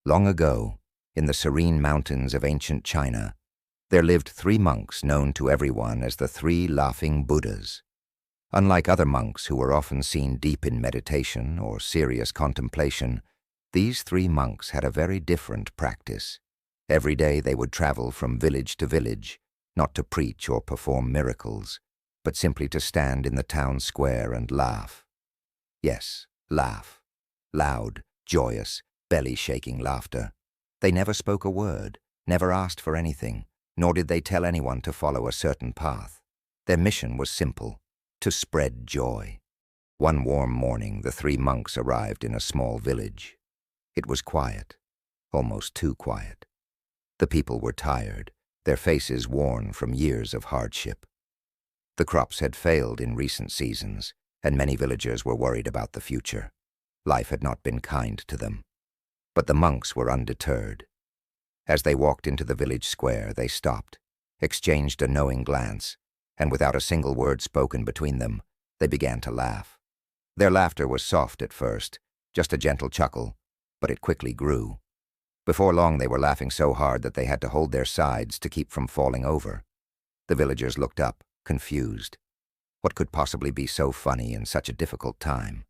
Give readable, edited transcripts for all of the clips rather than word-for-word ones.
Long ago, in the serene mountains of ancient China, there lived 3 monks known to everyone as the 3 laughing Buddhas. Unlike other monks who were often seen deep in meditation or serious contemplation, these 3 monks had a very different practice. Every day they would travel from village to village, not to preach or perform miracles, but simply to stand in the town square and laugh. Yes, laugh. Loud, joyous, belly-shaking laughter. They never spoke a word, never asked for anything, nor did they tell anyone to follow a certain path. Their mission was simple: to spread joy. One warm morning, the 3 monks arrived in a small village. It was quiet, almost too quiet. The people were tired, their faces worn from years of hardship. The crops had failed in recent seasons, and many villagers were worried about the future. Life had not been kind to them. But the monks were undeterred. As they walked into the village square, they stopped, exchanged a knowing glance, and without a single word spoken between them, they began to laugh. Their laughter was soft at first, just a gentle chuckle, but it quickly grew. Before long they were laughing so hard that they had to hold their sides to keep from falling over. The villagers looked up, confused. What could possibly be so funny in such a difficult time?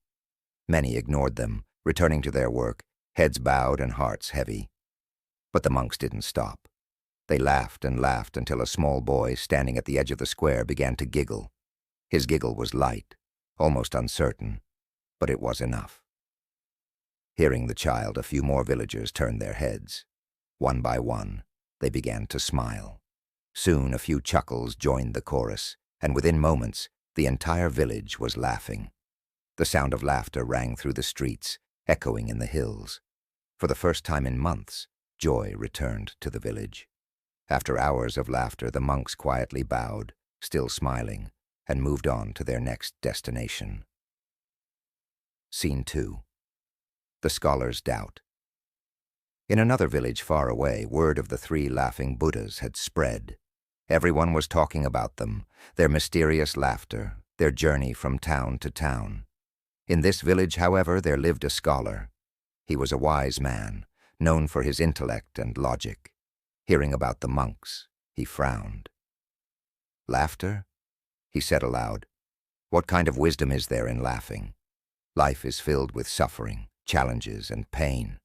Many ignored them, returning to their work, heads bowed and hearts heavy. But the monks didn't stop. They laughed and laughed until a small boy standing at the edge of the square began to giggle. His giggle was light, almost uncertain, but it was enough. Hearing the child, a few more villagers turned their heads. One by one, they began to smile. Soon a few chuckles joined the chorus, and within moments, the entire village was laughing. The sound of laughter rang through the streets, echoing in the hills. For the first time in months, joy returned to the village. After hours of laughter, the monks quietly bowed, still smiling, and moved on to their next destination. Scene 2. The Scholar's Doubt. In another village far away, word of the 3 laughing Buddhas had spread. Everyone was talking about them, their mysterious laughter, their journey from town to town. In this village, however, there lived a scholar. He was a wise man, known for his intellect and logic. Hearing about the monks, he frowned. "Laughter?" he said aloud. "What kind of wisdom is there in laughing? Life is filled with suffering, challenges, and pain.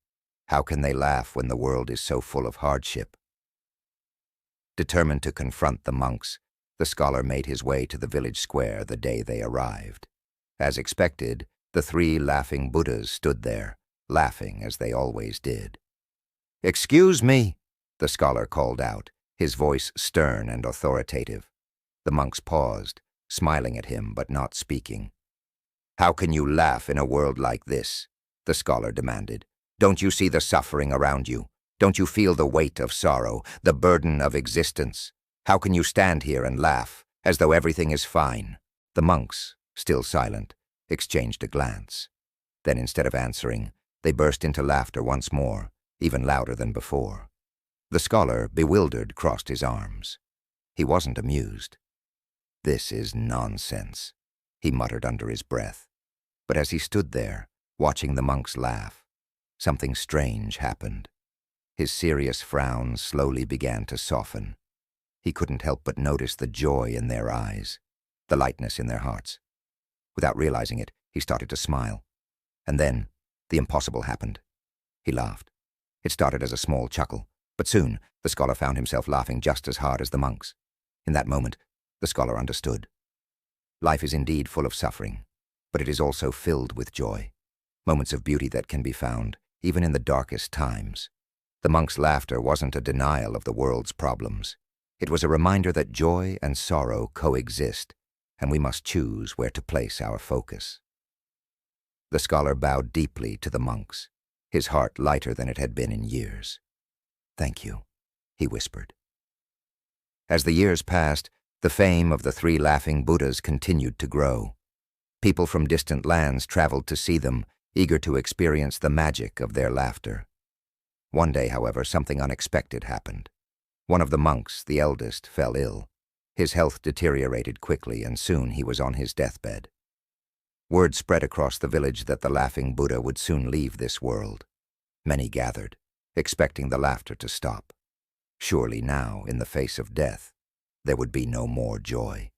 How can they laugh when the world is so full of hardship?" Determined to confront the monks, the scholar made his way to the village square the day they arrived. As expected, the 3 laughing Buddhas stood there, laughing as they always did. "Excuse me," the scholar called out, his voice stern and authoritative. The monks paused, smiling at him but not speaking. "How can you laugh in a world like this?" the scholar demanded. "Don't you see the suffering around you? Don't you feel the weight of sorrow, the burden of existence? How can you stand here and laugh, as though everything is fine?" The monks, still silent, exchanged a glance. Then, instead of answering, they burst into laughter once more, even louder than before. The scholar, bewildered, crossed his arms. He wasn't amused. "This is nonsense," he muttered under his breath. But as he stood there, watching the monks laugh, something strange happened. His serious frown slowly began to soften. He couldn't help but notice the joy in their eyes, the lightness in their hearts. Without realizing it, he started to smile. And then, the impossible happened. He laughed. It started as a small chuckle, but soon the scholar found himself laughing just as hard as the monks. In that moment, the scholar understood. Life is indeed full of suffering, but it is also filled with joy, moments of beauty that can be found even in the darkest times. The monks' laughter wasn't a denial of the world's problems. It was a reminder that joy and sorrow coexist, and we must choose where to place our focus. The scholar bowed deeply to the monks, his heart lighter than it had been in years. "Thank you," he whispered. As the years passed, the fame of the 3 laughing Buddhas continued to grow. People from distant lands traveled to see them, eager to experience the magic of their laughter. One day, however, something unexpected happened. One of the monks, the eldest, fell ill. His health deteriorated quickly, and soon he was on his deathbed. Word spread across the village that the laughing Buddha would soon leave this world. Many gathered, expecting the laughter to stop. Surely now, in the face of death, there would be no more joy.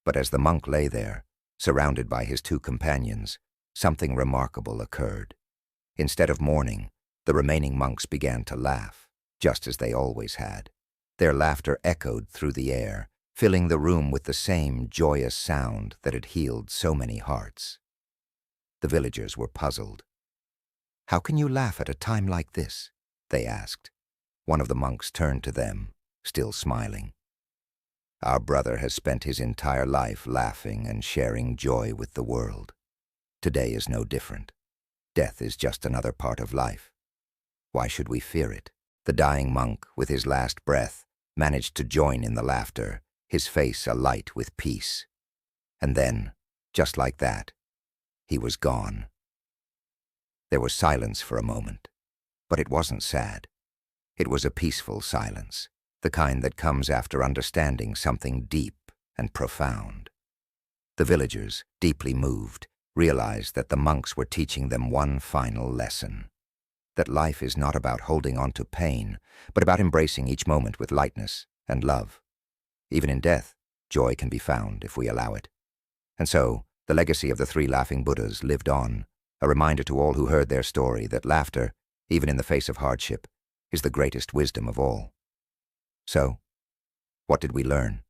But as the monk lay there, surrounded by his two companions, something remarkable occurred. Instead of mourning, the remaining monks began to laugh, just as they always had. Their laughter echoed through the air, filling the room with the same joyous sound that had healed so many hearts. The villagers were puzzled. "How can you laugh at a time like this?" they asked. One of the monks turned to them, still smiling. "Our brother has spent his entire life laughing and sharing joy with the world. Today is no different. Death is just another part of life. Why should we fear it?" The dying monk, with his last breath, managed to join in the laughter, his face alight with peace. And then, just like that, he was gone. There was silence for a moment, but it wasn't sad. It was a peaceful silence, the kind that comes after understanding something deep and profound. The villagers, deeply moved, realized that the monks were teaching them one final lesson: that life is not about holding on to pain, but about embracing each moment with lightness and love. Even in death, joy can be found if we allow it. And so, the legacy of the three laughing Buddhas lived on, a reminder to all who heard their story that laughter, even in the face of hardship, is the greatest wisdom of all. So, what did we learn?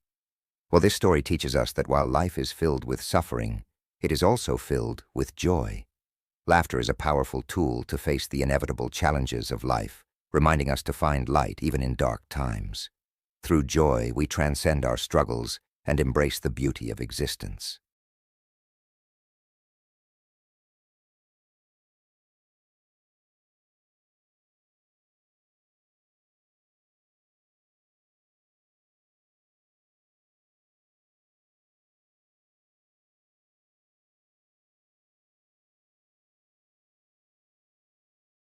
Well, this story teaches us that while life is filled with suffering, it is also filled with joy. Laughter is a powerful tool to face the inevitable challenges of life, reminding us to find light even in dark times. Through joy, we transcend our struggles and embrace the beauty of existence.